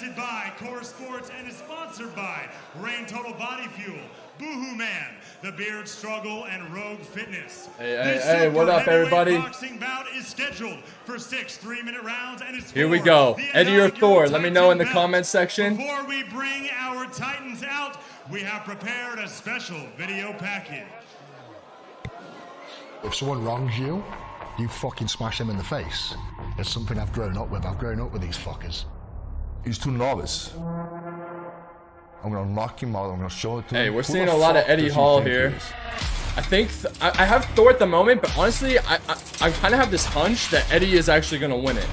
presented by Core Sports and is sponsored by Rain Total Body Fuel, Boohoo Man, The Beard Struggle, and Rogue Fitness. Hey, what up, everybody? Boxing bout is scheduled for 6 3-minute rounds, and it's here we go. Eddie or Thor? Let me know in the comments section. Before we bring our Titans out, we have prepared a special video package. If someone wrongs you, you fucking smash them in the face. It's something I've grown up with. I've grown up with these fuckers. He's too nervous. I'm gonna knock him out. I'm gonna show it to him. Hey, we're seeing a lot of Eddie Hall here. I think I have Thor at the moment, but honestly, I kind of have this hunch that Eddie is actually gonna win it.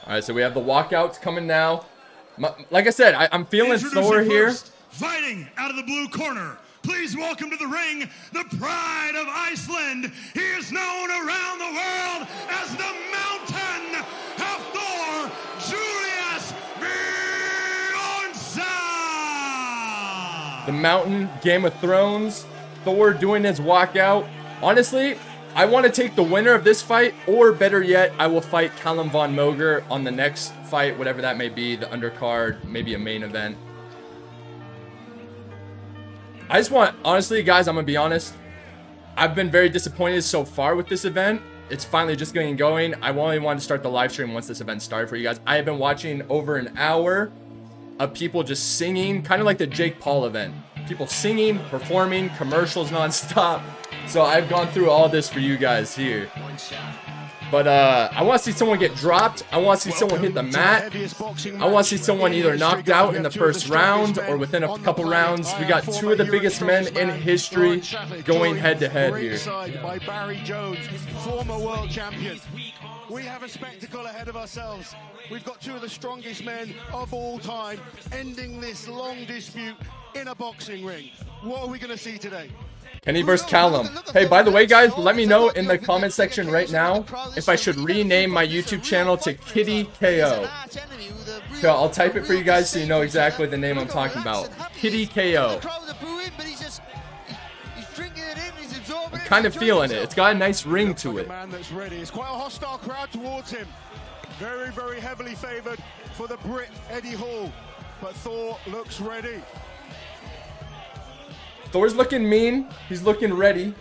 All right, so we have the walkouts coming now. Like I said, I'm feeling Thor here. Fighting out of the blue corner, please welcome to the ring the pride of Iceland. He is known around the world as the Mountain of Thor, Julius Bjornsson. The Mountain, Game of Thrones, Thor doing his walkout. Honestly, I want to take the winner of this fight, or better yet, I will fight Callum Von Moger on the next fight, whatever that may be, the undercard, maybe a main event. I just want, honestly, guys, I'm going to be honest. I've been very disappointed so far with this event. It's finally just getting going. I only wanted to start the live stream once this event started for you guys. I have been watching over an hour of people just singing, kind of like the Jake Paul event. People singing, performing, commercials nonstop. So I've gone through all this for you guys here. But I want to see someone get dropped. I want to see someone hit the mat. I want to see someone either knocked out in the first round or within a couple rounds. We got two of the biggest men in history going head to head here. By Barry Jones, former world champion. We have a spectacle ahead of ourselves. We've got two of the strongest men of all time ending this long dispute in a boxing ring. What are we going to see today? Kenny versus Callum. Hey, by the way, guys, let me know in the comment section right now if I should rename my YouTube channel to Kitty KO. So I'll type it for you guys so you know exactly the name I'm talking about. Kitty KO. I'm kind of feeling it. It's got a nice ring to it. It's quite a hostile crowd towards him. Very, very heavily favored for the Brit Eddie Hall. But Thor looks ready. Thor's looking mean. He's looking ready.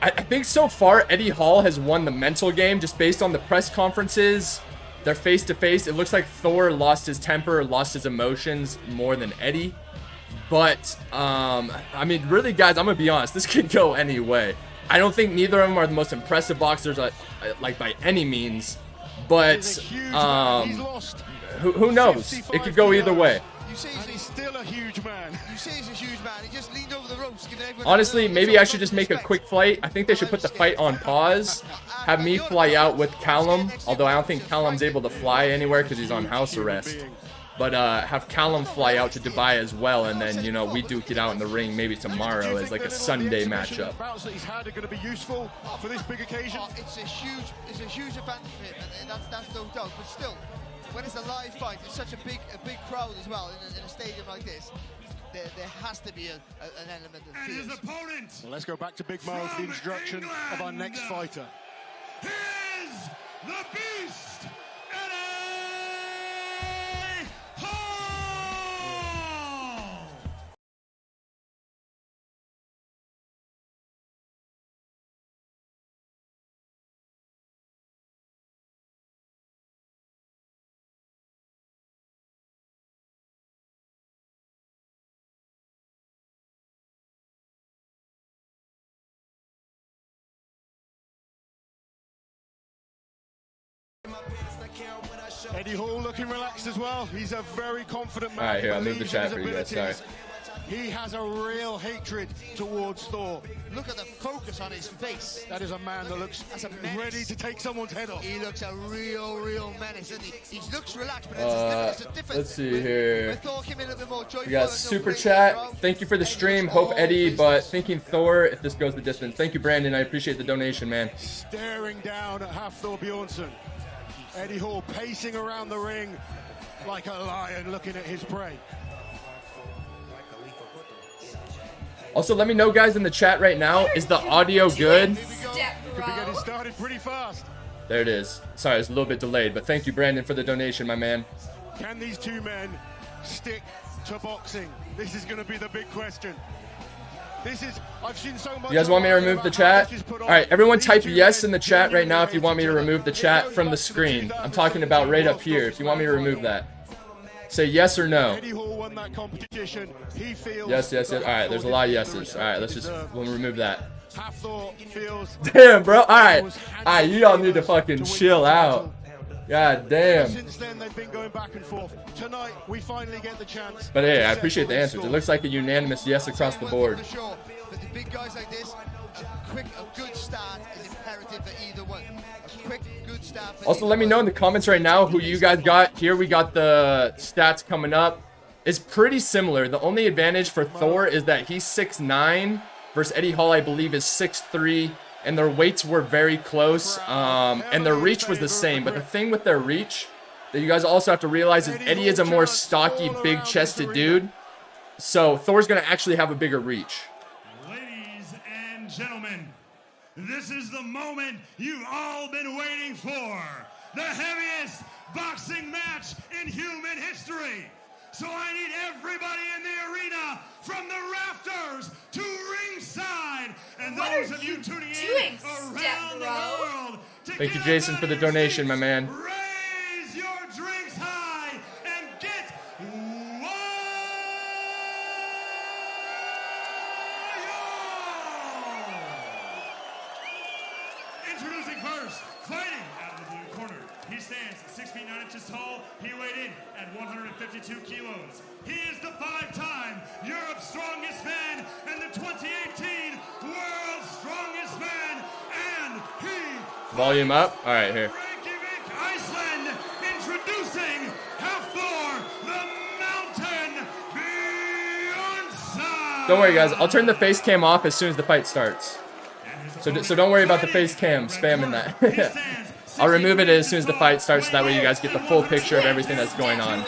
I think so far Eddie Hall has won the mental game just based on the press conferences. They're face to face. It looks like Thor lost his temper, lost his emotions more than Eddie. But, I mean, really, guys, I'm going to be honest. This could go any way. I don't think neither of them are the most impressive boxers, like by any means. But, who knows? It could go either way. You say he's still a huge man. You say he's a huge man. He just leaned over the ropes. Honestly, maybe I should just make a quick flight. I think they should put the fight on pause. Have me fly out with Callum. Although I don't think Callum's able to fly anywhere because he's on house arrest. But have Callum fly out to Dubai as well, and then, you know, we duke it out in the ring maybe tomorrow as like a Sunday matchup. Bouts that he's had are going to be useful for this big occasion. It's a huge advantage for him, and that's no doubt. But still, when it's a live fight, it's such a big crowd as well in a stadium like this. There has to be an element of fear. His opponent. Well, let's go back to Big Mo for the introduction of our next fighter. Here's the Beast, Eddie Hall. Eddie Hall looking relaxed as well. He's a very confident man. All right, here, I'll move the chat for you guys. Sorry. He has a real hatred towards Thor. Look at the focus on his face. That is a man that looks ready to take someone's head off. He looks a real menace, doesn't he? He looks relaxed, but it's a different. Let's see here. Thor came in a little bit more joyful. We got super chat. Thank you for the stream. Hope Eddie, but thinking Thor if this goes the distance. Thank you, Brandon. I appreciate the donation, man. Staring down at Hafthor Bjornsson. Eddie Hall pacing around the ring like a lion looking at his prey. Also, let me know, guys, in the chat right now. Is the audio good? Could be getting started pretty fast. There it is. Sorry, it's a little bit delayed, but thank you, Brandon, for the donation, my man. Can these two men stick to boxing? This is going to be the big question. I've seen so much. You guys want me to remove the chat? All right, everyone type yes in the chat right now if you want me to remove the chat from the screen. I'm talking about right up here. If you want me to remove that. Say yes or no. Eddie Hall won that competition. He feels Yes. All right, there's a lot of yeses. All right, we'll remove that. Hafthor feels. Damn, bro. All right, you all need to fucking chill out. God damn. Since then, they've been going back and forth. Tonight, we finally get the chance. But hey, I appreciate the answers. It looks like a unanimous yes across the board. But the big guys like this, a good start is imperative for either one. A quick, good start. Also, let me know in the comments right now who you guys got. Here we got the stats coming up. It's pretty similar. The only advantage for Thor is that he's 6'9", versus Eddie Hall, I believe, is 6'3", and their weights were very close, and their reach was the same. But the thing with their reach that you guys also have to realize is Eddie is a more stocky, big-chested dude, so Thor's going to actually have a bigger reach. Ladies and gentlemen, this is the moment you've all been waiting for. The heaviest boxing match in human history. So I need everybody in the arena, from the rafters to ringside, and those of you tuning in around the world. Thank you, Jason, for the donation, my man. Raise your drinks high and get wild. Introducing first, fighting out of the blue corner. He stands 6 feet 9 inches tall. He weighed in at 152 kilos. He is the 5-time Europe's strongest man and the 2018 World's Strongest Man. And he... Volume up. All right, here. Reykjavik, Iceland, introducing Hafthor, the Mountain Bjornsson. Don't worry, guys. I'll turn the face cam off as soon as the fight starts. So don't worry about the face cam spamming that. I'll remove it as soon as the fight starts, so that way you guys get the full picture of everything that's going on.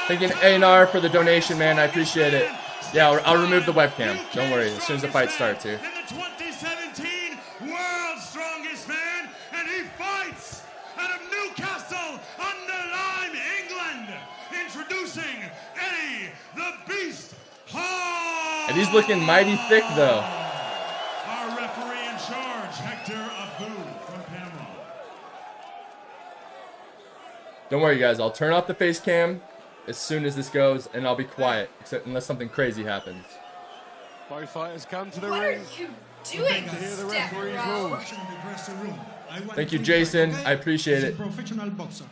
Thank you, A&R, for the donation, man. I appreciate it. Yeah, I'll remove the webcam. Don't worry, as soon as the fight starts here. And the 2017 World's Strongest Man, and he fights out of Newcastle under Lyme, England. Introducing Eddie the Beast Hall. And he's looking mighty thick, though. Our referee in charge, Hector Abu from Panama. Don't worry, guys. I'll turn off the face cam as soon as this goes, and I'll be quiet, except unless something crazy happens. Both fighters come to the What ring. are you doing, To hear the Step referee's Bro? rules. Thank you, Jason. I appreciate it. Professional boxer.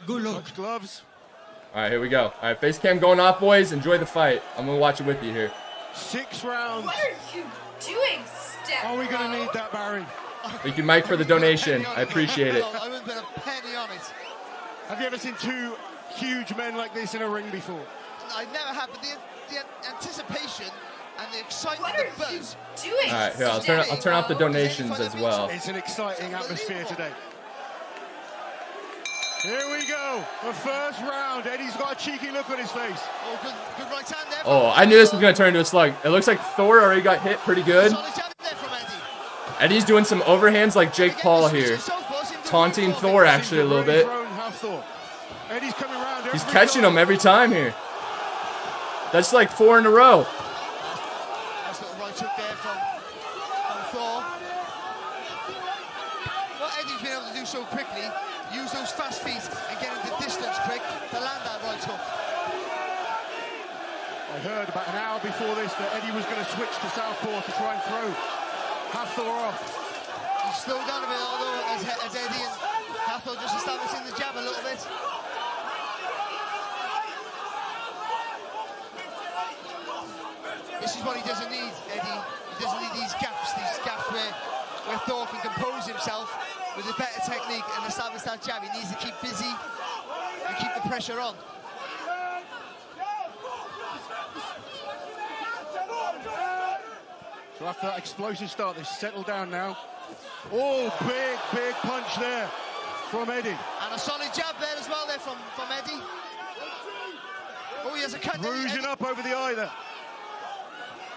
Good luck. Touch gloves. All right, here we go. All right, face cam going off, boys. Enjoy the fight. I'm going to watch it with you here. 6 rounds. What are you doing, Step Are we going to Bro? need that, Barry? Thank you, Mike, for the donation. I appreciate it. I wouldn't put a penny on it. Have you ever seen two huge men like this in a ring before? I never have, but the anticipation and the excitement, What are the you buzz. doing, All right, here, I'll turn off the donations as well. It's an exciting atmosphere today. Here we go. The first round. Eddie's got a cheeky look on his face. Oh, good right hand there. Oh, I knew this was going to turn into a slug. It looks like Thor already got hit pretty good. Solid jab there from Eddie. Eddie's doing some overhands like Jake Paul here. Taunting Thor actually a little bit. Eddie's coming around. He's catching him every time here. That's like 4 in a row. Nice little right hook there from Thor. What Eddie's been able to do so quickly, use those fast feet and get into distance quick to land that right hook. I heard about an hour before this that Eddie was going to switch to southpaw to try and throw Hafthor off. He's slowed down a bit, although as Eddie and Hafthor just establishing the jab a little bit. This is what he doesn't need, Eddie. He doesn't need these gaps where Thor can compose himself with a better technique and establish that jab. He needs to keep busy and keep the pressure on. So after that explosive start, they settle down now. Oh, big punch there from Eddie. And a solid jab there as well there from Eddie. Oh, he has a cut there. Bruising up over the eye there.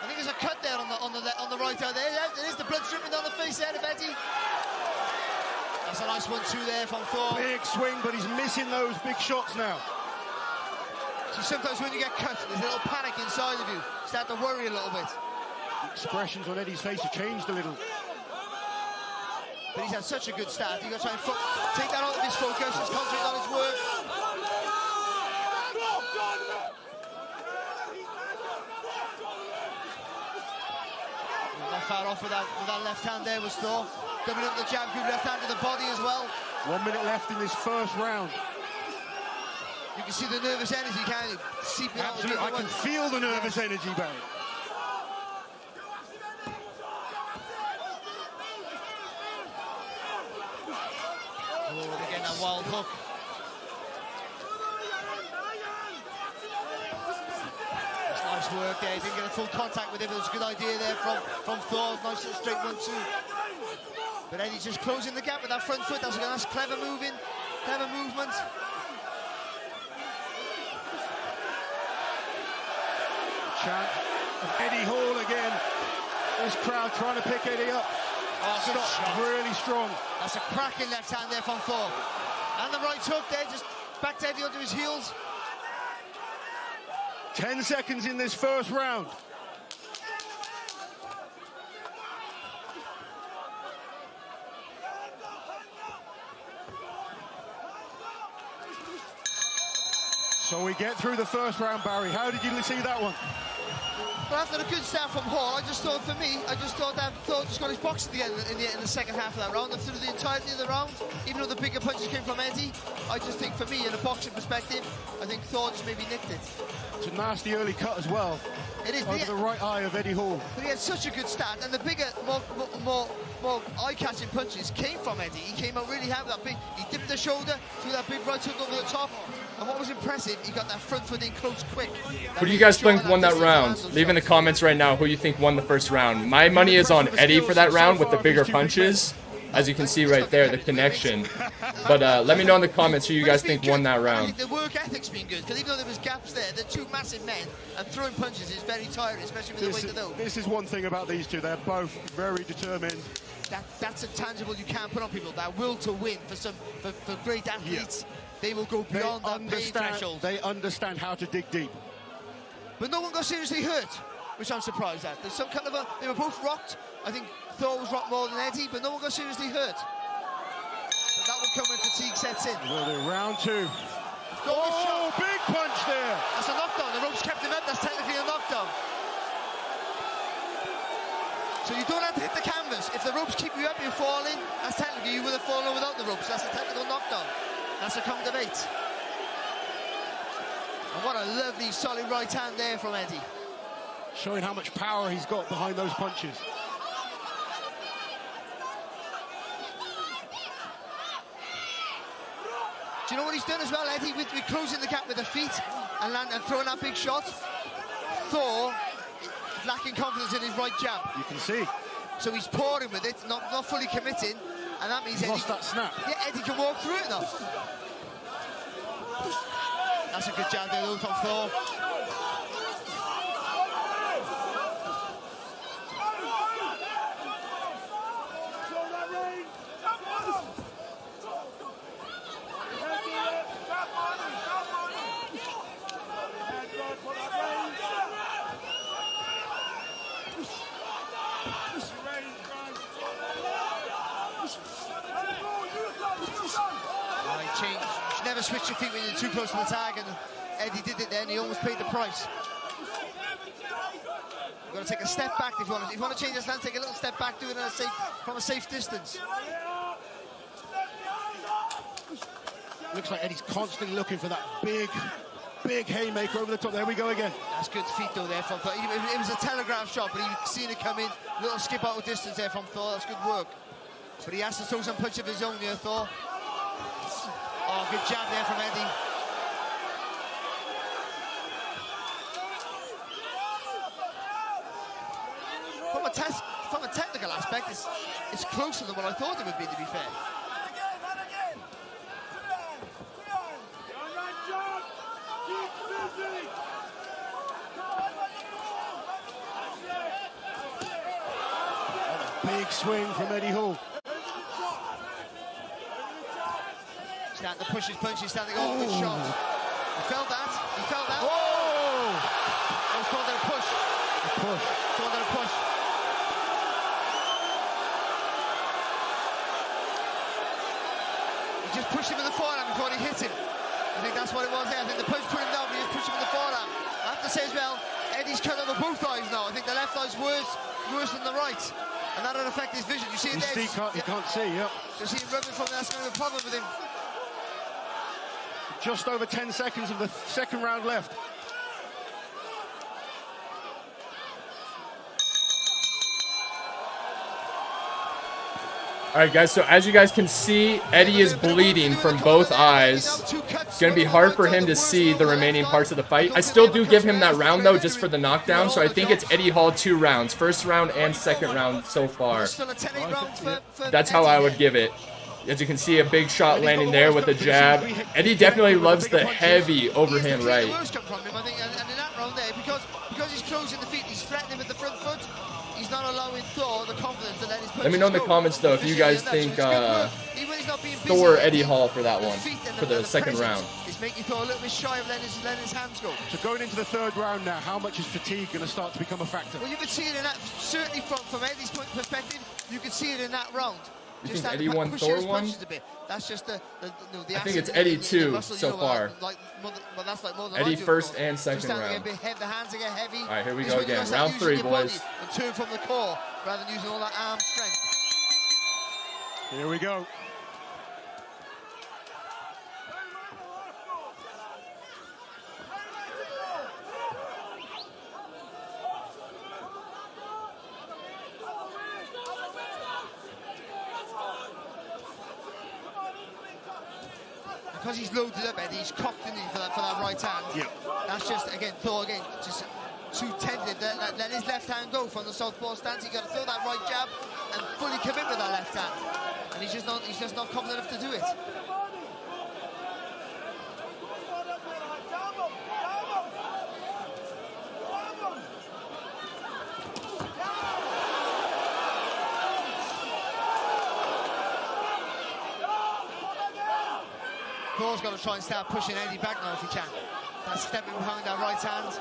I think there's a cut there on the right eye there. There is the blood dripping down the face there of Eddie. That's a nice 1-2 there from Thor. Big swing, but he's missing those big shots now. See, sometimes when you get cut, there's a little panic inside of you. You start to worry a little bit. The expressions on Eddie's face have changed a little. But he's had such a good start. You've got to try and take that out of his focus. Just concentrate on his work. Not far off with that left hand there was Thor. Coming up the jab, good left hand to the body as well. 1 minute left in this first round. You can see the nervous energy kind of seeping out. Absolutely, I can feel the nervous energy, Barry. Oh, again, that wild hook. That's nice work there. He didn't get a full contact with him. It was a good idea there from Thor. Nice little straight 1-2. But Eddie's just closing the gap with that front foot. That's clever movement. Chant of Eddie Hall again. This crowd trying to pick Eddie up. Oh, Stop really strong. That's a cracking left hand there from Thor. And the right hook there, just backed Eddie onto his heels. 10 seconds in this first round. So we get through the first round, Barry. How did you see that one? Well, after a good start from Hall, I just thought that Thor just got his box at the end in the second half of that round. And through the entirety of the round, even though the bigger punches came from Eddie, I just think for me, in a boxing perspective, I think Thor just maybe nicked it. It's a nasty early cut as well. It is. Over the right eye of Eddie Hall. But he had such a good start, and the bigger, more eye-catching punches came from Eddie. He came out really hard with that big. He dipped the shoulder, threw that big right hook over the top. And what was impressive, he got that front foot in close quick. Who do you guys think won that round? Leave in the comments right now who you think won the first round. My money is on Eddie for that round with the bigger punches. As you can see right there, the connection. But let me know in the comments who you guys think won that round. I think the work ethic's been good, because even though there was gaps there, they're two massive men, and throwing punches is very tiring, especially with the weight of those. This is one thing about these two. They're both very determined. That's a tangible you can't put on people. That will to win for great athletes. Yeah. They will go beyond that pain threshold. They understand how to dig deep. But no one got seriously hurt, which I'm surprised at. There's some kind of they were both rocked. I think Thor was rocked more than Eddie, but no one got seriously hurt. But that will come when fatigue sets in. Round two. Oh, big punch there. That's a knockdown. The ropes kept him up. That's technically a knockdown. So you don't have to hit the canvas. If the ropes keep you up, you're falling. That's technically you would have fallen without the ropes. That's a technical knockdown. That's a come debate. And what a lovely, solid right hand there from Eddie. Showing how much power he's got behind those punches. Do you know what he's done as well, Eddie? With closing the gap with the feet and throwing that big shot. Thor lacking confidence in his right jab. You can see. So he's pouring with it, not fully committing, and that means Eddie lost that snap. Yeah, Eddie can walk through it now. That's a good jab there, though, from Thor. You should never switch your feet when you're too close to the tag, and Eddie did it there, and he almost paid the price. You've got to take a step back if you want to change your stance. Take a little step back, do it from a safe distance. Looks like Eddie's constantly looking for that big Big haymaker over the top. There we go again. That's good feet though there from Thor. It was a telegraph shot, but you seen it come in. Little skip out of distance there from Thor. That's good work. But he has to throw some punch of his own here, Thor. Oh, good jab there from Eddie. From a technical aspect, it's closer than what I thought it would be, to be fair. Big swing from Eddie Hall. Starting to push his punches, starting to go good shots. He felt that. He felt that. Oh! That was called a push. Push. Called a push. He just pushed him in the forearm before he hit him. I think that's what it was there. I think the punch put him down, but he just pushed him in the forearm. I have to say as well, Eddie's cut over both eyes now. I think the left eye's worse than the right. And that'll affect his vision. You see it there? He can't see, yep. You see him rubbing from there, that's going to be a problem with him. Just over 10 seconds of the second round left. All right, guys, so as you guys can see, Eddie is bleeding from both eyes. It's going to be hard for him to see the remaining parts of the fight. I still do give him that round, though, just for the knockdown, so I think it's Eddie Hall 2 rounds, first round and second round so far. That's how I would give it. As you can see, a big shot landing there with a jab. Eddie definitely loves the heavy overhand right. And in that round there, because he's closing the feet, he's threatening with the front foot. He's not allowing Thor the confidence to let his punches. Let me know in the comments, though, if you guys think Thor or Eddie Hall for that one, for the second round. It's making Thor a little bit shy of letting his hands go. So going into the third round now, how much is fatigue going to start to become a factor? Well, you can see it in that, certainly from Eddie's perspective, you can see it in that round. You think Eddie won Thor one? That's just the I think it's Eddie 2 so far. That's like more than Eddie first and second round. The hands get heavy. All right, here we go again. Round 3, boys. And turn from the core rather than using all that arm strength. Here we go. Because he's loaded up, Eddie, he's cocked in for that right hand. Yeah. That's just, again, Thor, just too tentative. Let his left hand go from the southpaw stance. He's got to throw that right jab and fully commit with that left hand. And he's just not confident enough to do it. Thor's got to try and start pushing Eddie back now if he can. That's stepping behind that right hand.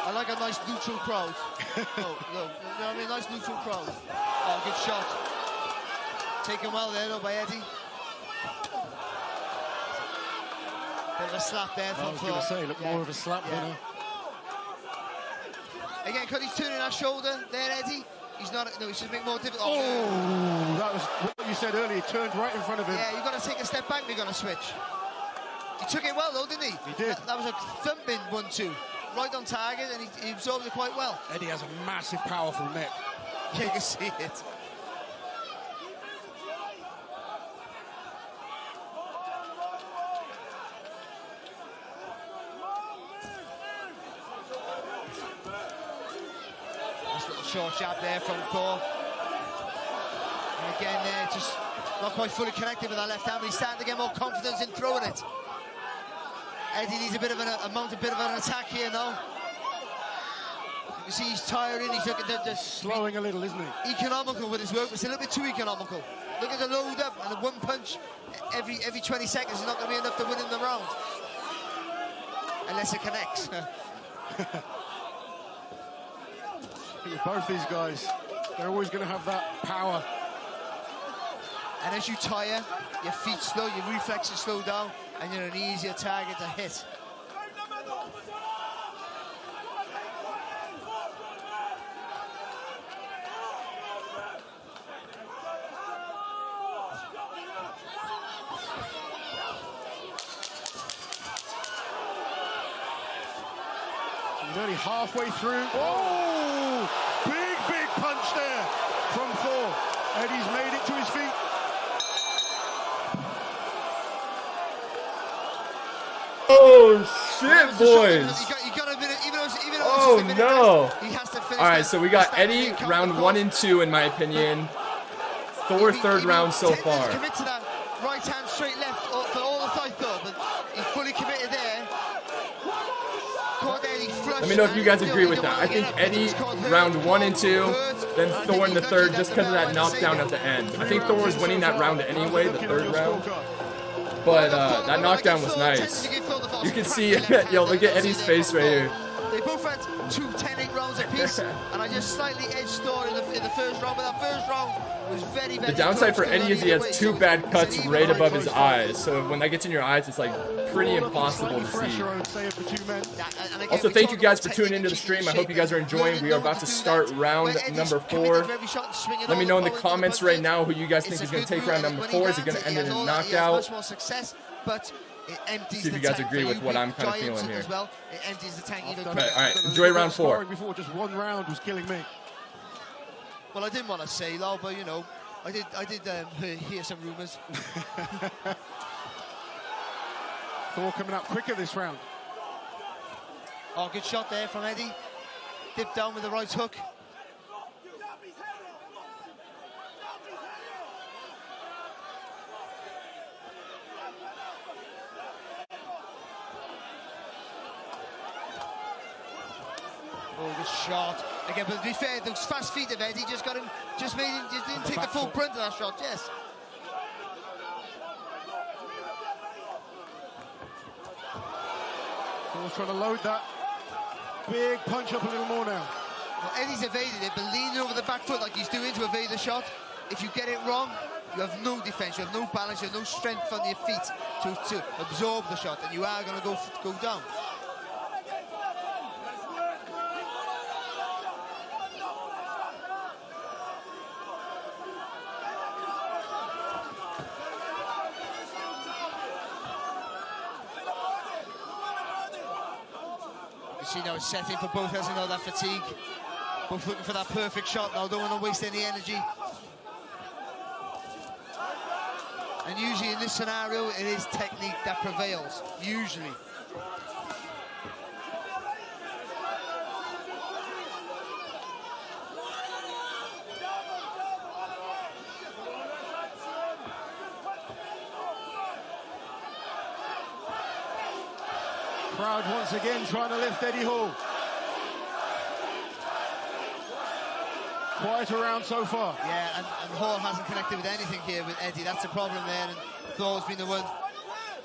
I like a nice neutral crowd. I mean, nice neutral crowd. Oh, good shot. Taken well there, though, by Eddie. Bit of a slap there from Thor. I was going to say, look, more of a slap there. Again, because he's turning that shoulder there, Eddie. He's not, no, he's just making more difficult. Oh, that was what you said earlier. He turned right in front of him. Yeah, you've got to take a step back if you're going to switch. He took it well, though, didn't he? He did. That was a thumping 1-2. Right on target, and he absorbed it quite well. Eddie has a massive, powerful neck. Yeah, you can see it. Short jab there from Thor. And again, just not quite fully connected with that left hand, but he's starting to get more confidence in throwing it. Eddie needs a bit of an attack here now. You can see he's tiring, he's looking to slowing a little, isn't he? Economical with his work, but it's a little bit too economical. Looking to load up, and a one punch every 20 seconds is not going to be enough to win in the round. Unless it connects. With both these guys, they're always going to have that power. And as you tire, your feet slow, your reflexes slow down, and you're an easier target to hit. halfway through. Oh, big punch there from Thor. Eddie's made it to his feet. Oh shit, boys! Oh no! He has to finish. All right, so we got Eddie round 1 and 2 in my opinion. Thor third round so far. Commit to that right hand straight left for all the fight though, but he's fully committed there. Let me know if you guys agree with that. I think Eddie round 1 and 2, then Thor in the third, just because of that knockdown at the end. I think Thor was winning that round anyway, the third round. But that knockdown was nice. You can see, yo, look at Eddie's face right here. They both had 2 10-8 rounds apiece, and I just slightly edged Thor in the first round, but that first round was very The downside for Eddie is he has 2 bad cuts right above his eyes, so when that gets in your eyes, it's like pretty impossible to see. Also, thank you guys for tuning into the stream. I hope you guys are enjoying. We are about to start round number 4. Let me know in the comments right now who you guys think is going to take round number 4. Is it going to end in a knockout? See if you guys agree with what I'm kind of feeling here. Alright, enjoy round 4. Before just 1 round was killing me. Well, I didn't want to say low, but you know, I did hear some rumors. Thor coming up quicker this round. Oh, good shot there from Eddie. Dipped down with the right hook. Oh, good shot. Again, but to be fair, those fast feet of Eddie just got him, just didn't take the full brunt of that shot, yes. Thor's trying to load that. Big punch up a little more now. Well, Eddie's evaded it, but leaning over the back foot like he's doing to evade the shot. If you get it wrong, you have no defense, you have no balance, you have no strength on your feet to absorb the shot, and you are going to go down. You know, it's setting for both, as you know, that fatigue. Both looking for that perfect shot now, don't want to waste any energy. And usually in this scenario, it is technique that prevails, usually. Crowd once again trying to lift Eddie Hall. Quiet around so far. Yeah, and Hall hasn't connected with anything here with Eddie. That's the problem there. And Thor's been the one,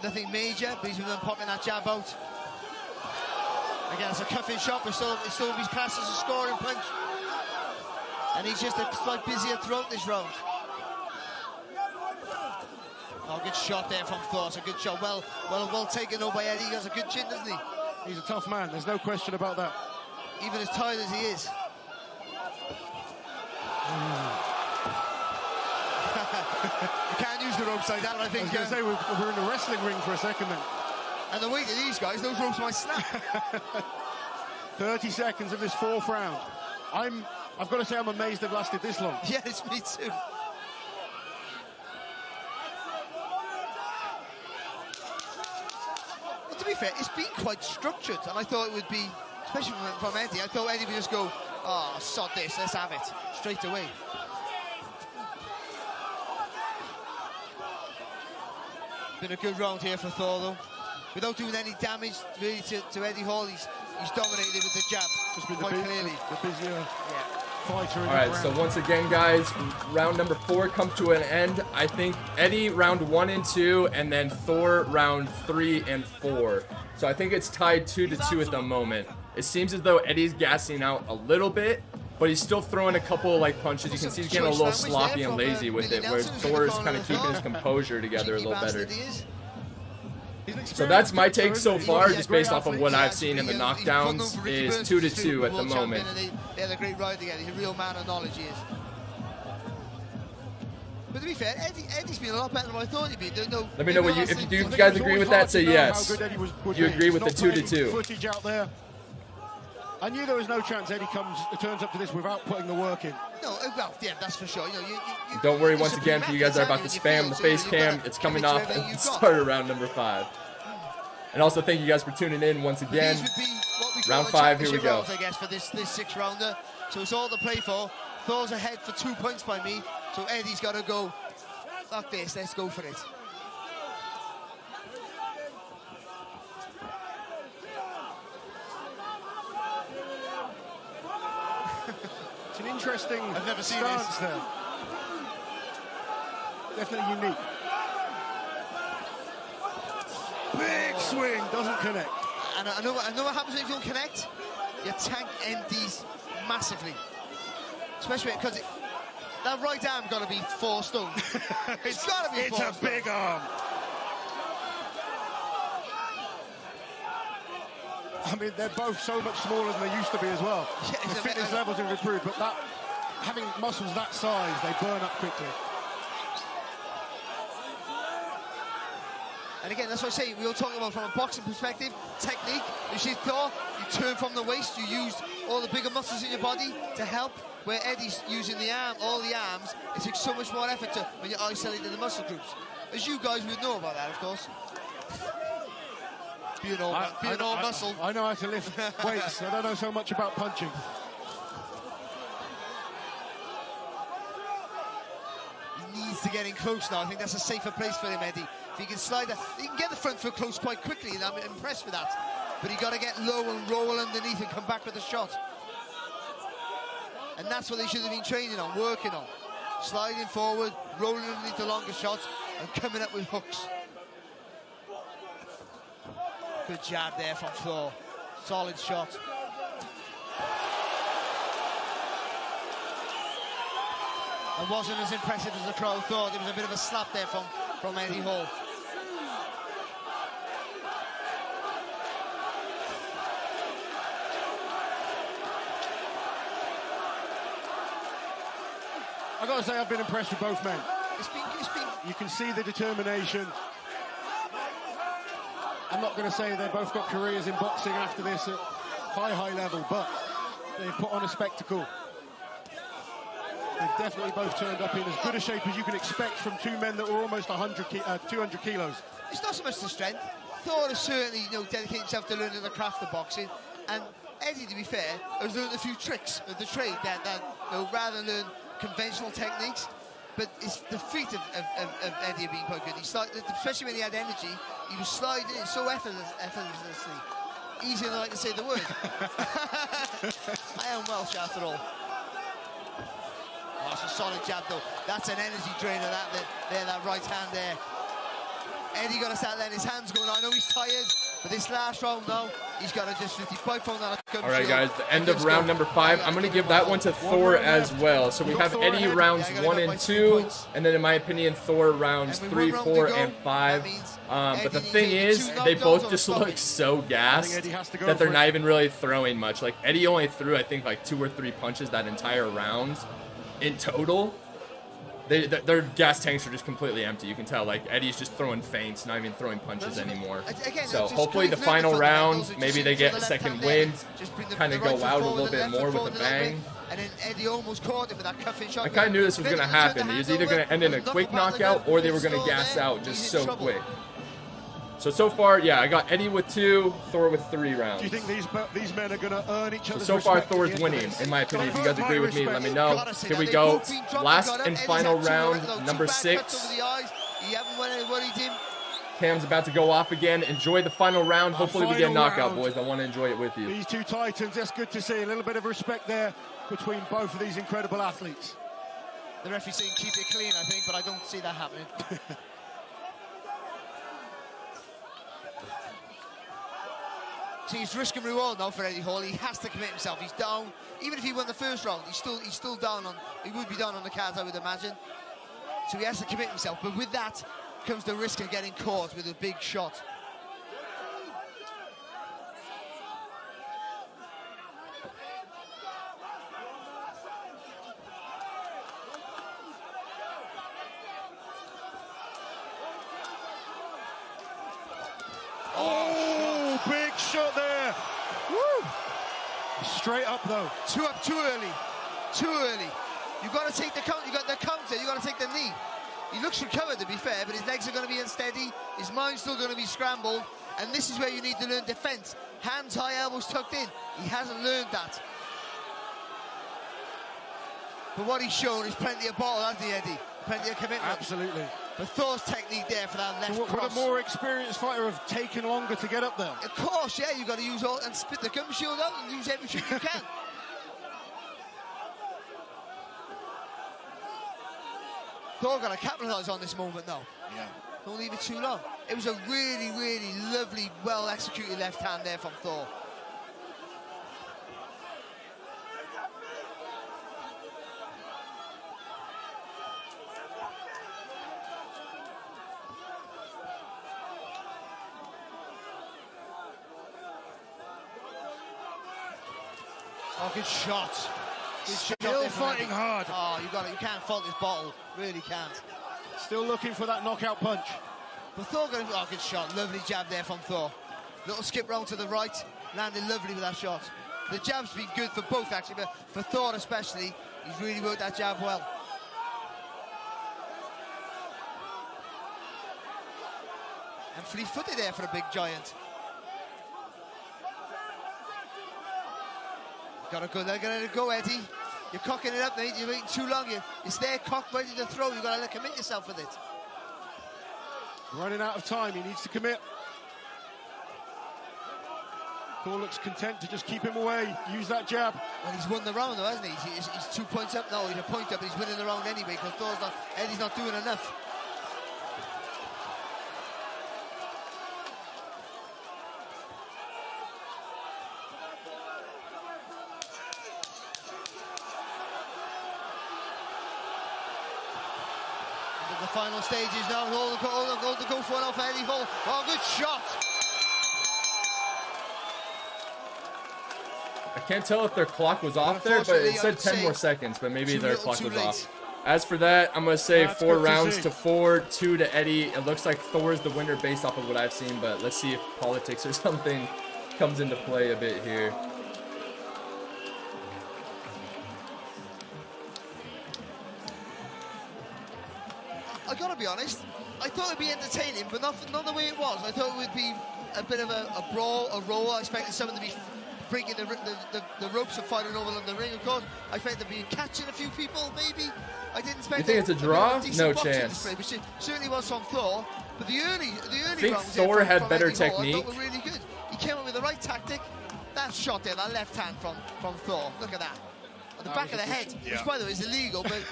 nothing major, but he's been the one popping that jab out. Again, it's a cuffing shot, but it's still his class as a scoring punch. And he's just a slight busier throughout this round. Oh, good shot there from Thor. It's a good shot. Well taken though by Eddie. He has a good chin, doesn't he? He's a tough man. There's no question about that. Even as tired as he is. You can't use the ropes like that, I think. I was going to say, we're in a wrestling ring for a second then. And the weight of these guys, those ropes might snap. 30 seconds of this 4th round. I've got to say, I'm amazed they've lasted this long. Yes, me too. To be fair, it's been quite structured, and I thought it would be, especially from Eddie, I thought Eddie would just go, oh, sod this, let's have it, straight away. Been a good round here for Thor, though. Without doing any damage, really, to Eddie Hall, he's dominated with the jab, Just been quite clearly. The busier fighter in All right, so once again, guys, round number 4 comes to an end. I think Eddie round 1 and 2, and then Thor round 3 and 4. So I think it's tied 2-2 at the moment. It seems as though Eddie's gassing out a little bit, but he's still throwing a couple like punches. You can see he's getting a little sloppy and lazy with it, whereas Thor's kind of keeping his composure together a little better. So that's my take so far, just based off of what I've seen in the knockdowns, is 2-2 at the moment. They had a great ride together. He's a real man of knowledge, he is. But to be fair, Eddie's been a lot better than I thought he'd be. Let me know what if you guys agree with that. Say yes. Do you agree with the 2-2? I knew there was no chance Eddie turns up to this without putting the work in. No, well, yeah, that's for sure. You Don't worry, once again, for you guys that are about to spam the face cam, it's coming off at the start of round number 5. And also thank you guys for tuning in once again. Round 5, here we go. I guess for this 6 rounder. So it's all to play for. Thor's ahead for 2 points by me. So Eddie's got to go. Fuck this, let's go for it. It's an interesting I've never seen stance this. there. Definitely unique. Big swing, doesn't connect. And I know what happens when you don't connect. Your tank empties massively. Especially because that right arm got to be 4 stone. It's got to be 4 stone. It's a big arm. I mean, they're both so much smaller than they used to be as well. Yeah, the fitness levels have improved, but having muscles that size, they burn up quickly. And again, that's what I say, we all talk about from a boxing perspective, technique. You see Thor, you turn from the waist, you use all the bigger muscles in your body to help, where Eddie's using the arm, all the arms. It takes so much more effort when you're isolating the muscle groups. As you guys would know about that, of course. Being all muscle. I know how to lift weights. I don't know so much about punching. He needs to get in close now. I think that's a safer place for him, Eddie. If he can slide that, he can get the front foot close quite quickly, and I'm impressed with that. But he got to get low and roll underneath and come back with a shot. And that's what they should have been training on, working on. Sliding forward, rolling underneath the longer shots, and coming up with hooks. Good jab there from Thor. Solid shot. It wasn't as impressive as the crowd thought. It was a bit of a slap there from Eddie Hall. I got to say, I've been impressed with both men. It's been. You can see the determination. I'm not going to say they've both got careers in boxing after this at high level, but they've put on a spectacle. They've definitely both turned up in as good a shape as you can expect from 2 men that were almost 200 kilos. It's not so much the strength. Thor has certainly, dedicated himself to learning the craft of boxing, and Eddie, to be fair, has learned a few tricks of the trade that rather than learn conventional techniques. But it's the feet of Eddie have been quite good. He started, especially when he had energy, he was sliding in so effortlessly. Easier than I like to say the word. I am Welsh after all. Oh, it's a solid jab though. That's an energy drainer, that right hand there. Eddie got to start letting his hands go. Now, I know he's tired, but this last round now, he's got to just quite phone that. All right, guys, the end of round number 5. I'm going to give that one to Thor as well. So we have Eddie rounds 1 and 2, and then in my opinion, Thor rounds 3, 4, and 5. But the thing is, they both just look so gassed that they're not even really throwing much. Like Eddie only threw, I think, like 2 or 3 punches that entire round in total. Their gas tanks are just completely empty. You can tell, like, Eddie's just throwing feints, not even throwing punches anymore. So hopefully the final round, maybe they get a second wind, kind of go out a little bit more with a bang. And then Eddie almost caught him with that cuffing shot. I kind of knew this was going to happen. He was either going to end in a quick knockout or they were going to gas out just so quick. So far, yeah, I got Eddie with 2, Thor with 3 rounds. Do you think these men are going to earn each other's So far, respect Thor's winning, in my opinion. If you guys agree with me, let me know. Here we go. Last and final round, number 6. Cam's about to go off again. Enjoy the final round. Hopefully we get a knockout, boys. I want to enjoy it with you. These 2 titans, that's good to see. A little bit of respect there between both of these incredible athletes. The referee saying keep it clean, I think, but I don't see that happening. See, it's risk and reward now for Eddie Hall. He has to commit himself. He's down. Even if he won the first round, he's still down on. He would be down on the cards, I would imagine. So he has to commit himself. But with that comes the risk of getting caught with a big shot. Big shot there. Woo! Straight up though. Too up, too early. Too early. You've got to take the count. You've got the counter. You've got to take the knee. He looks recovered, to be fair, but his legs are going to be unsteady. His mind's still going to be scrambled. And this is where you need to learn defense. Hands high, elbows tucked in. He hasn't learned that. But what he's shown is plenty of ball, hasn't he, Eddie? Plenty of commitment. Absolutely. But Thor's technique there for that left So would a cross. more experienced fighter have taken longer to get up there? Of course, yeah, you've got to use all and split the gum shield out and use everything you can. Thor got to capitalise on this moment now. Yeah. Don't leave it too long. It was a really, really lovely, well-executed left hand there from Thor. Oh, good shot. Good shot. Still fighting hard. Oh, you can't fault this bottle. Really can't. Still looking for that knockout punch. But Thor got oh, good shot. Lovely jab there from Thor. Little skip round to the right. Landed lovely with that shot. The jab's been good for both, actually, but for Thor especially, he's really worked that jab well. And fleet-footed there for a big giant. Gotta go, let it go, Eddie. You're cocking it up, mate. You're waiting too long. It's there, cocked, ready to throw. You've got to commit yourself with it. Running out of time, he needs to commit. Thor looks content to just keep him away, use that jab. Well, he's won the round though, hasn't he? He's 2 points up. No, he's a point up, but he's winning the round anyway, because Eddie's not doing enough. The final stages now, hold the go for it off Eddie Hall. Oh, good shot! I can't tell if their clock was off there, but it said 10 more seconds, but maybe their clock was off. As for that, I'm going to say 4 rounds to 4, 2 to Eddie. It looks like Thor's the winner based off of what I've seen, but let's see if politics or something comes into play a bit here. I gotta be honest, I thought it'd be entertaining, but not the way it was. I thought it would be a bit of a brawl, a roll. I expected someone to be breaking the ropes and fighting over on the ring, of course. I expected to be catching a few people, maybe. I didn't expect. You think it's a draw? No chance. Display, which it certainly was from Thor, but the early I think rounds Thor had better Eddie Hall, technique. I thought were really good. He came up with the right tactic. That shot there, that left hand from Thor. Look at that. At the back of the head, which by the way is illegal, but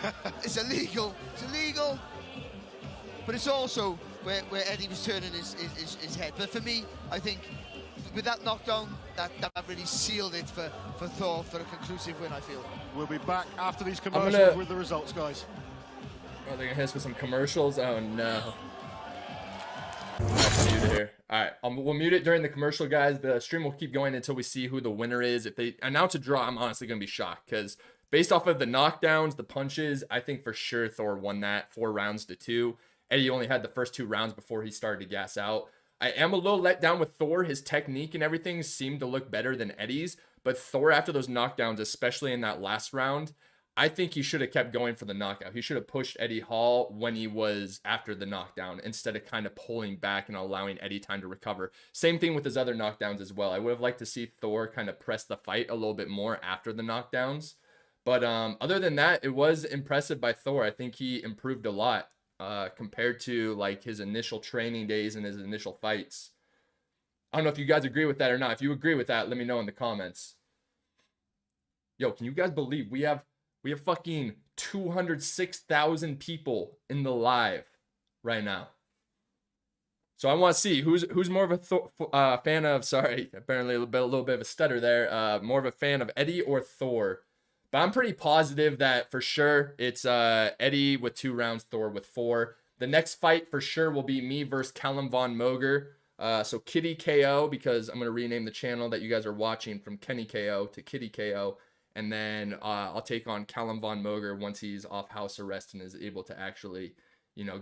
it's illegal. It's illegal. But it's also where Eddie was turning his head. But for me, I think with that knockdown, that really sealed it for Thor for a conclusive win, I feel. We'll be back after these commercials with the results, guys. Oh, they're going to hit us with some commercials? Oh, no. I'll mute it here. All right, we'll mute it during the commercial, guys. The stream will keep going until we see who the winner is. If they announce a draw, I'm honestly going to be shocked because based off of the knockdowns, the punches, I think for sure Thor won that 4 rounds to 2. Eddie only had the first 2 rounds before he started to gas out. I am a little let down with Thor. His technique and everything seemed to look better than Eddie's. But Thor, after those knockdowns, especially in that last round, I think he should have kept going for the knockout. He should have pushed Eddie Hall when he was after the knockdown instead of kind of pulling back and allowing Eddie time to recover. Same thing with his other knockdowns as well. I would have liked to see Thor kind of press the fight a little bit more after the knockdowns. But other than that, it was impressive by Thor. I think he improved a lot. Compared to like his initial training days and his initial fights. I don't know if you guys agree with that or not. If you agree with that, let me know in the comments. Yo, can you guys believe we have fucking 206,000 people in the live right now? So I want to see who's more of a fan of, sorry, apparently a little bit of a stutter there, more of a fan of Eddie or Thor. But I'm pretty positive that for sure it's Eddie with 2 rounds, Thor with 4. The next fight for sure will be me versus Callum Von Moger. So Kitty KO, because I'm going to rename the channel that you guys are watching from Kenny KO to Kitty KO. And then I'll take on Callum Von Moger once he's off house arrest and is able to actually,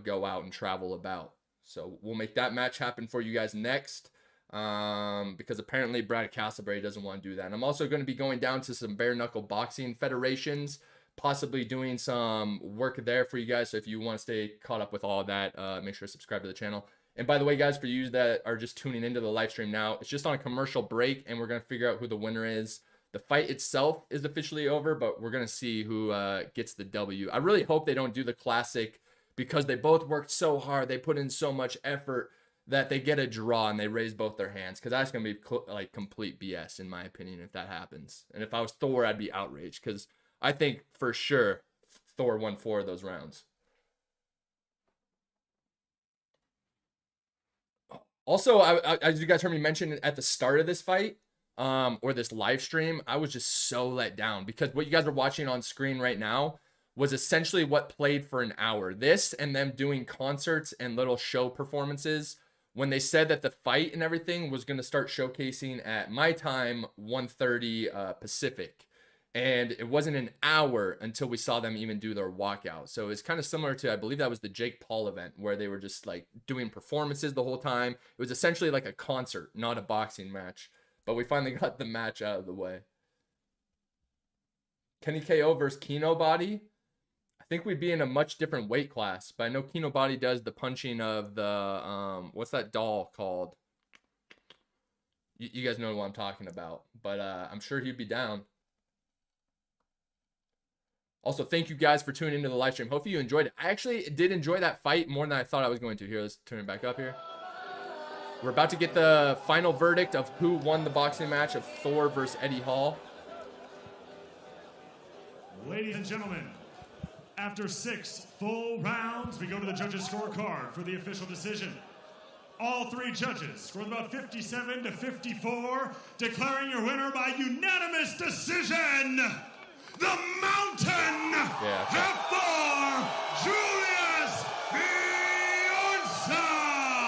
go out and travel about. So we'll make that match happen for you guys next. because apparently Brad Castleberry doesn't want to do that. And I'm also going to be going down to some bare knuckle boxing federations, possibly doing some work there for you guys. So if you want to stay caught up with all of that, make sure to subscribe to the channel. And by the way, guys, for you that are just tuning into the live stream now, it's just on a commercial break, and we're going to figure out who the winner is. The fight itself is officially over, but we're going to see who gets the W. I really hope they don't do the classic, because they both worked so hard. They put in so much effort that they get a draw and they raise both their hands, because that's going to be like complete BS, in my opinion, if that happens. And if I was Thor, I'd be outraged, because I think for sure Thor won 4 of those rounds. Also, as you guys heard me mention at the start of this fight, or this live stream, I was just so let down, because what you guys are watching on screen right now was essentially what played for an hour. This and them doing concerts and little show performances. When they said that the fight and everything was going to start showcasing at my time, 1:30 Pacific. And it wasn't an hour until we saw them even do their walkout. So it's kind of similar to, I believe that was the Jake Paul event, where they were just like doing performances the whole time. It was essentially like a concert, not a boxing match. But we finally got the match out of the way. Kenny KO versus Kino Body. I think we'd be in a much different weight class. But I know Kino Body does the punching of the, what's that doll called? You guys know what I'm talking about. But I'm sure he'd be down. Also, thank you guys for tuning into the live stream. Hopefully you enjoyed it. I actually did enjoy that fight more than I thought I was going to. Here, let's turn it back up here. We're about to get the final verdict of who won the boxing match of Thor versus Eddie Hall. Ladies and gentlemen, after 6 full rounds, we go to the judges' scorecard for the official decision. All 3 judges scored about 57 to 54, declaring your winner by unanimous decision. The Mountain Thor, Julius Bjornsson.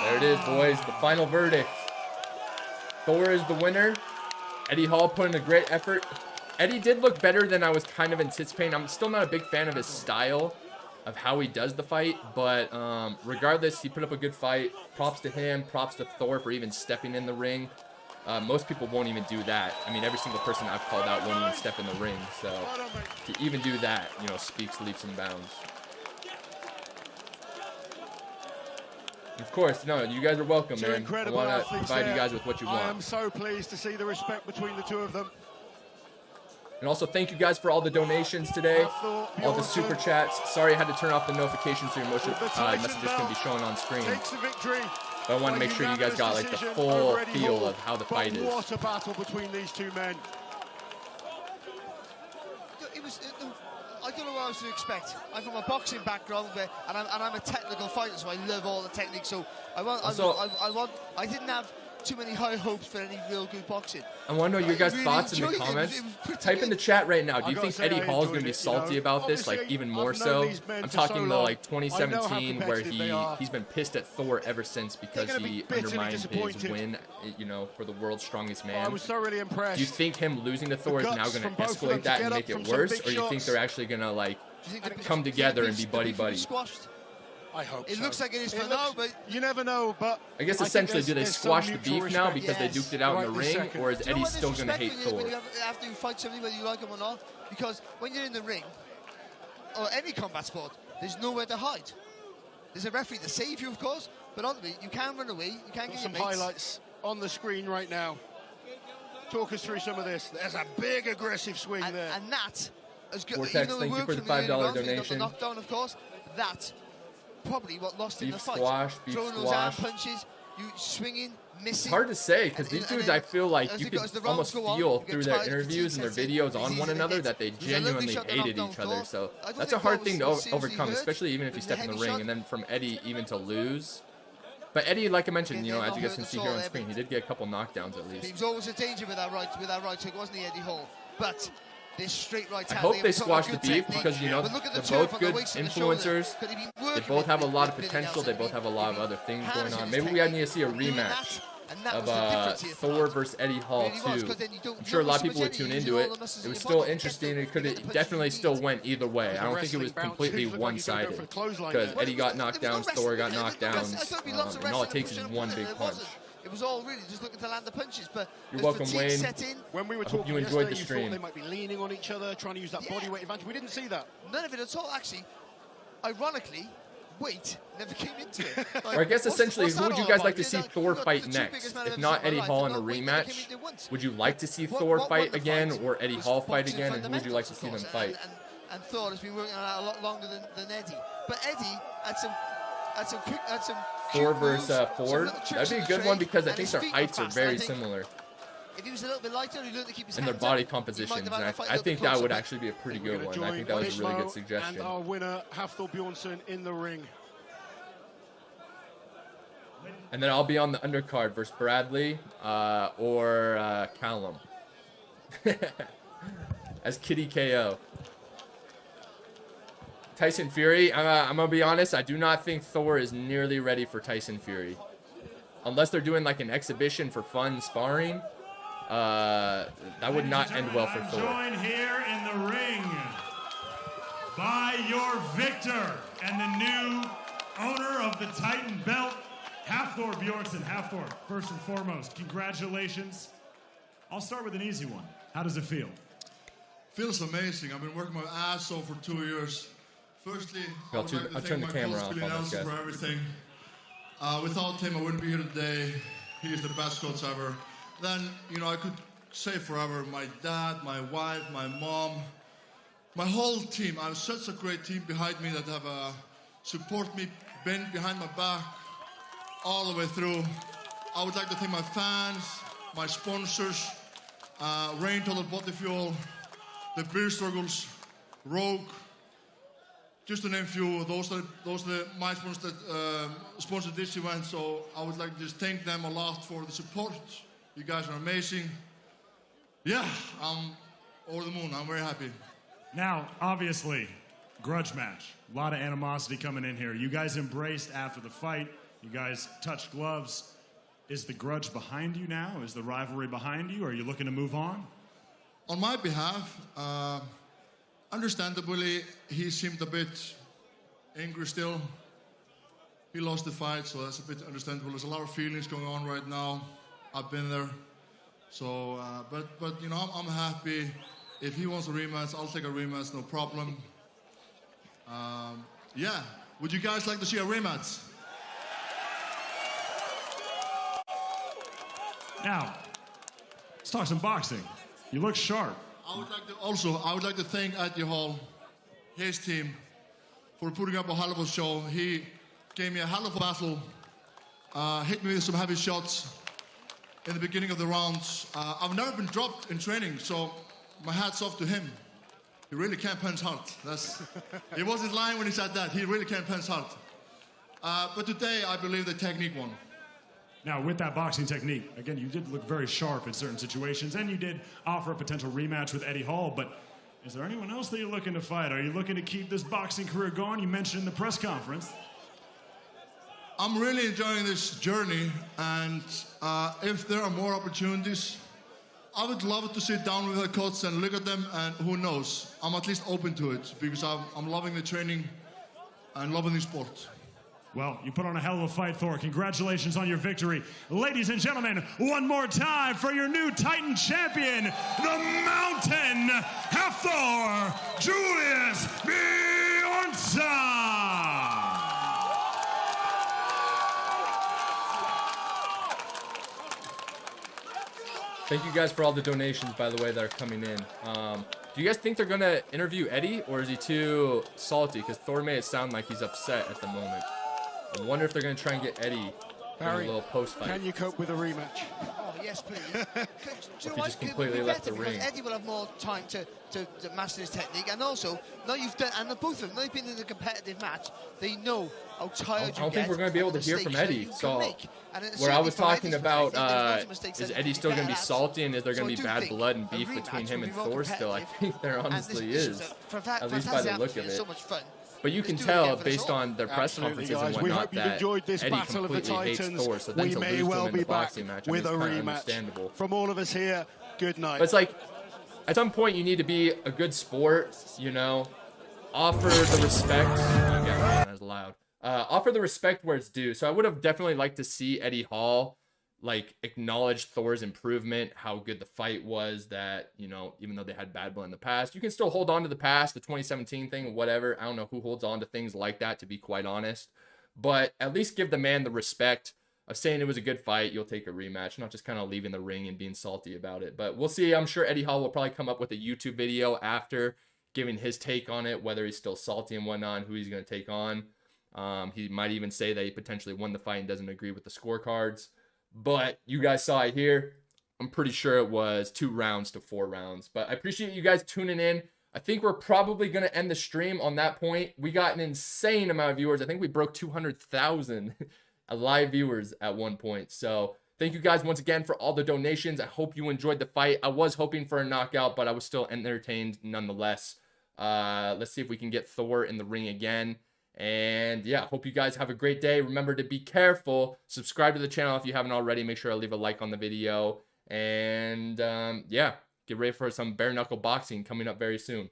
There it is, boys. The final verdict. Thor is the winner. Eddie Hall put in a great effort. Eddie did look better than I was kind of anticipating. I'm still not a big fan of his style of how he does the fight, but regardless, he put up a good fight. Props to him. Props to Thor for even stepping in the ring. Most people won't even do that. I mean, every single person I've called out won't even step in the ring. So to even do that, you know, speaks leaps and bounds. Of course, no, you guys are welcome, man. I want to provide you guys with what you want. I am so pleased to see the respect between the two of them. And also, thank you guys for all the donations today, all the super chats. Sorry I had to turn off the notifications so your messages can be showing on screen. But I want to make sure you guys got like the full feel of how the fight is. What a battle between these two men. It was, I don't know what I was to expect. I'm from a boxing background, and I'm a technical fighter, so I love all the techniques. So I didn't have too many high hopes for any real good boxing. I want to know your guys' thoughts in the comments. Type in the chat right now. Do you think Eddie Hall is going to be salty about this, like even more so? I'm talking the like 2017 where he's been pissed at Thor ever since because he undermined his win, you know, for the world's strongest man. I was so really impressed. Do you think him losing to Thor is now going to escalate that and make it worse, or do you think they're actually going to like come together and be buddy-buddy? I hope it looks like it is for now, but you never know. But I guess essentially, do they squash the beef now because they duked it out in the ring, or is Eddie still going to hate Thor? You have to fight somebody whether you like him or not, because when you're in the ring or any combat sport, there's nowhere to hide. There's a referee to save you, of course, but ultimately you can't run away. You can't get some your mates. Highlights on the screen right now. Talk us through some of this. There's a big aggressive swing there, and that is good. Vortex, thank you for the $5 donation. Knockdown, of course. That. Probably what lost in the fight. Beef throwing those arm punches, you swinging, missing. It's hard to say because these dudes, I feel like you could almost feel through their interviews and their videos on one another that they genuinely hated each other. So that's a hard thing to overcome, especially even if you step in the ring. And then from Eddie even to lose. But Eddie, like I mentioned, you know, as you guys can see here on screen, he did get a couple knockdowns at least. He was always a danger with that right hook, wasn't he, Eddie Hall? But this straight right hand. I hope they squash the beef because, you know, they're both good influencers. They both have a lot of potential. They both have a lot of other things going on. Maybe we need to see a rematch of Thor versus Eddie Hall too. I'm sure a lot of people would tune into it. It was still interesting. It could definitely still went either way. I don't think it was completely one-sided because Eddie got knocked down, Thor got knocked down, and all it takes is one big punch. It was all really just looking to land the punches, but You're as welcome, fatigue Wayne. set in, When we were I hope talking you enjoyed yesterday, the you stream. thought they might be leaning on each other, trying to use that Yeah. bodyweight advantage. We didn't see that. none of it at all. Actually, ironically, weight never came into it. Like, Or I guess essentially, what's who would that you all guys about? like to You see know, Thor you've got fight the two next? biggest men I've If ever not seen in Eddie my life, Hall and in a not weight never came rematch, into it once. would you like to see What Thor won fight the again, fight or Eddie was Hall fight boxing again, and who would you like to see them fundamentals, of fight? course, and Thor has been working on that a lot longer than Eddie. But Eddie had some Thor cute versus moves, some Ford? little tricks That'd be in a the good one trade, because I and think his their feet were heights are fast, and I very think similar If he was a little bit lighter, he learned to keep his in their hands body up, he might compositions, have and had a fight a I little think bit that closer, would but actually be a pretty We're good going to one. I join think that was a really good Ismo suggestion. and our winner, Hafthor Bjornsson, in the ring. And then I'll be on the undercard versus Bradley or Callum as Kitty KO. Tyson Fury, I'm gonna be honest, I do not think Thor is nearly ready for Tyson Fury. Unless they're doing like an exhibition for fun sparring, that would not end well for Thor. Joined here in the ring by your victor and the new owner of the Titan belt, Hafthor Bjornsson. Hafthor, first and foremost, congratulations. I'll start with an easy one. How does it feel? Feels amazing. I've been working my ass off for 2 years. Firstly, I would like to I'll turn thank the my camera coach off Billy on this Nelson guy. for everything. Without him, I wouldn't be here today. He is the best coach ever. Then, you know, I could say forever, my dad, my wife, my mom, my whole team. I have such a great team behind me that have support me, been behind my back all the way through. I would like to thank my fans, my sponsors, Rain Total Body Fuel, the Beer Struggles, Rogue, just to name a few. Those are my sponsors that sponsored this event. So I would like to just thank them a lot for the support. You guys are amazing. Yeah, I'm over the moon. I'm very happy. Now, obviously, grudge match. A lot of animosity coming in here. You guys embraced after the fight. You guys touched gloves. Is the grudge behind you now? Is the rivalry behind you? Are you looking to move on? On my behalf, understandably, he seemed a bit angry still. He lost the fight, so that's a bit understandable. There's a lot of feelings going on right now. I've been there. So, but you know, I'm happy. If he wants a rematch, I'll take a rematch, no problem. Yeah, would you guys like to see a rematch? Now, let's talk some boxing. You look sharp. I would like to thank Eddie Hall, his team, for putting up a hell of a show. He gave me a hell of a battle, hit me with some heavy shots in the beginning of the rounds. I've never been dropped in training, so my hat's off to him. He really can punch hard. He wasn't lying when he said that. He really can punch hard. But today, I believe the technique won. Now, with that boxing technique, again, you did look very sharp in certain situations, and you did offer a potential rematch with Eddie Hall, but is there anyone else that you're looking to fight? Are you looking to keep this boxing career going? You mentioned in the press conference. I'm really enjoying this journey, and if there are more opportunities, I would love to sit down with the coach and look at them, and who knows, I'm at least open to it, because I'm loving the training and loving the sport. Well, you put on a hell of a fight, Thor. Congratulations on your victory. Ladies and gentlemen, one more time for your new Titan champion, the Mountain, Hafthor Julius Bjornsson. Thank you guys for all the donations, by the way, that are coming in. Do you guys think they're going to interview Eddie, or is he too salty? Because Thor made it sound like he's upset at the moment. I wonder if they're going to try and get Eddie for a little post-fight. Can you cope with a rematch? Oh, yes, please. If he just completely left the ring. Eddie will have more time to master his technique, and also, now you've done, and both of them, now you've been in a competitive match, they know how tired I don't think we're going to be able to hear from Eddie. So, where I was talking about, is Eddie still going to be salty, and is there going to be bad blood and beef between him and Thor still? I think there honestly is, at least by the look of it. But you can tell based on their press conferences and whatnot that Eddie completely hates Thor. So then to lose to him in the boxing match, I mean, it's kind of understandable. From all of us here, good night. But it's like, at some point you need to be a good sport, you know, offer the respect. Okay, that was loud. Offer the respect where it's due. So I would have definitely liked to see Eddie Hall like acknowledge Thor's improvement, how good the fight was, that, you know, even though they had bad blood in the past, you can still hold on to the past, the 2017 thing, whatever. I don't know who holds on to things like that, to be quite honest, but at least give the man the respect of saying it was a good fight. You'll take a rematch, not just kind of leaving the ring and being salty about it. But we'll see. I'm sure Eddie Hall will probably come up with a YouTube video after giving his take on it, whether he's still salty and whatnot, who he's going to take on. He might even say that he potentially won the fight and doesn't agree with the scorecards. But you guys saw it here. I'm pretty sure it was 2 rounds to 4 rounds. But I appreciate you guys tuning in. I think we're probably going to end the stream on that point. We got an insane amount of viewers. I think we broke 200,000 live viewers at one point. So thank you guys once again for all the donations. I hope you enjoyed the fight. I was hoping for a knockout, but I was still entertained nonetheless. Let's see if we can get Thor in the ring again. And yeah, hope you guys have a great day. Remember to be careful. Subscribe to the channel if you haven't already. Make sure to leave a like on the video. And yeah, get ready for some bare knuckle boxing coming up very soon.